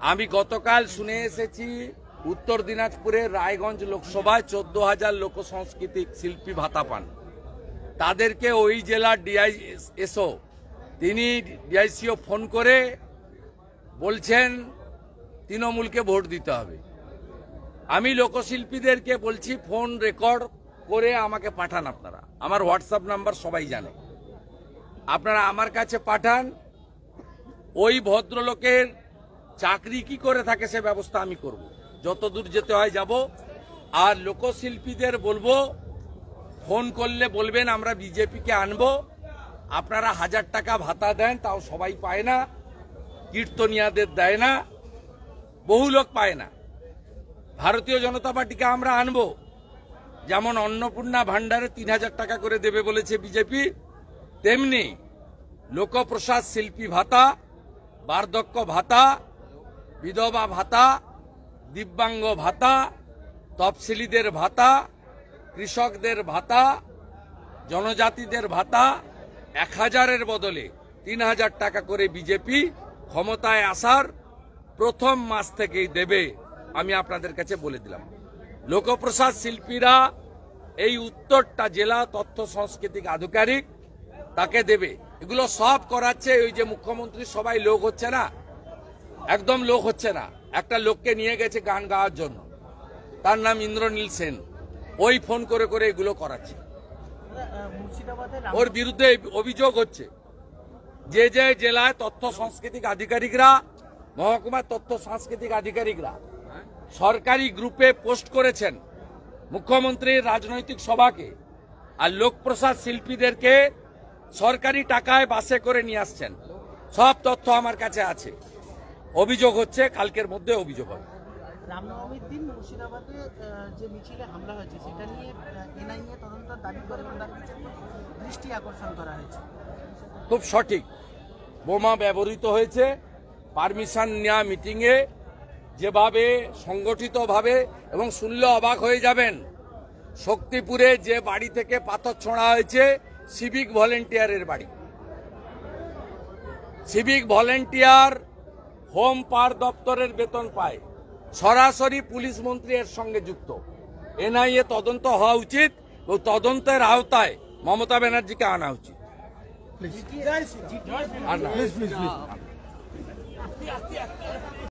আমি গতকাল শুনে এসেছি উত্তর দিনাজপুরের রায়গঞ্জ লোকসভায় 14,000 লোক সাংস্কৃতিক শিল্পী ভাতা পান। তাদেরকে ওই জেলার ডিআইএসও তিনি ডিআইসিও ফোন করে বলছেন তৃণমূলকে ভোট দিতে হবে। আমি লোকশিল্পীদেরকে বলছি ফোন রেকর্ড করে আমাকে পাঠান। আপনারা আমার হোয়াটসঅ্যাপ নাম্বার সবাই জানে, আপনারা আমার কাছে পাঠান। ওই ভদ্রলোকের চাকরি কি করে থাকে সে ব্যবস্থা আমি করব, যত দূর যেতে হয় যাব। আর লোকশিল্পীদের বলবো ফোন করলে বলবেন আমরা বিজেপিকে আনবো। আপনারা 1000 টাকা ভাতা দেন, তাও সবাই পায় না, কীর্তনিয়াদের দেয় না, বহু লোক পায় না। ভারতীয় জনতা পার্টিকে আমরা আনবো, যেমন অন্নপূর্ণা ভান্ডারে 3000 টাকা করে দেবে বলেছে বিজেপি, তেমনি লোকপ্রসাদ শিল্পী ভাতা, বার্ধক্য ভাতা, বিধবা ভাতা, দিব্যাঙ্গ ভাতা, তফসিলিদের ভাতা, কৃষকদের ভাতা, জনজাতিদের ভাতা 1000-এর বদলে 3000 টাকা করে বিজেপি ক্ষমতায় আসার প্রথম মাস থেকেই দেবে। আমি আপনাদের কাছে বলে দিলাম, লোকপ্রসাদ শিল্পীরা এই উত্তরটা জেলা তথ্য সাংস্কৃতিক আধিকারিক তাকে দেবে। এগুলো সব করাচ্ছে ওই যে মুখ্যমন্ত্রী সবাই লোক হচ্ছে না, একদম লোক হচ্ছে না। একটা লোককে নিয়ে গেছে গান গাওয়ার জন্য, তার নাম ইন্দ্রনীল সেন, ওই ফোন করে করে এগুলো করাচ্ছে। ওর বিরুদ্ধে অভিযোগ হচ্ছে যে যে জেলায় তথ্য সাংস্কৃতিক আধিকারিকরা, মহকুমার তথ্য সাংস্কৃতিক আধিকারিকরা সরকারি গ্রুপে পোস্ট করেছেন মুখ্যমন্ত্রীর রাজনৈতিক সভাকে, আর লোকপ্রসাদ শিল্পীদেরকে সরকারি টাকায় বাসে করে নিয়ে আসছেন। সব তথ্য আমার কাছে আছে। অভিযোগ হচ্ছে, কালকের মধ্যে অভিযোগ হবে। রামনবমীর দিন মুর্শিদাবাদে যে মিছিলে হামলা হয়েছে সেটা নিয়ে এনআইএ তদন্ত দাবি করে দৃষ্টি আকর্ষণ করা হয়েছে। খুব সঠিক, বোমা ব্যবহৃত হয়েছে। পারমিশন নেওয়া মিটিংয়ে যেভাবে সংগঠিতভাবে, এবং শুনলে অবাক হয়ে যাবেন, শক্তিপুরে যে বাড়ি থেকে পাথর ছোঁড়া হয়েছে সিভিক ভলেন্টিয়ারের বাড়ি। সিভিক ভলেন্টিয়ার হোম পাওয়ার দপ্তরের বেতন পায়, সরাসরি পুলিশ মন্ত্রী এর সঙ্গে যুক্ত। এনআইএ তদন্ত হওয়া উচিত, ও তদন্তের আওতায় মমতা ব্যানার্জিকে আনা উচিত।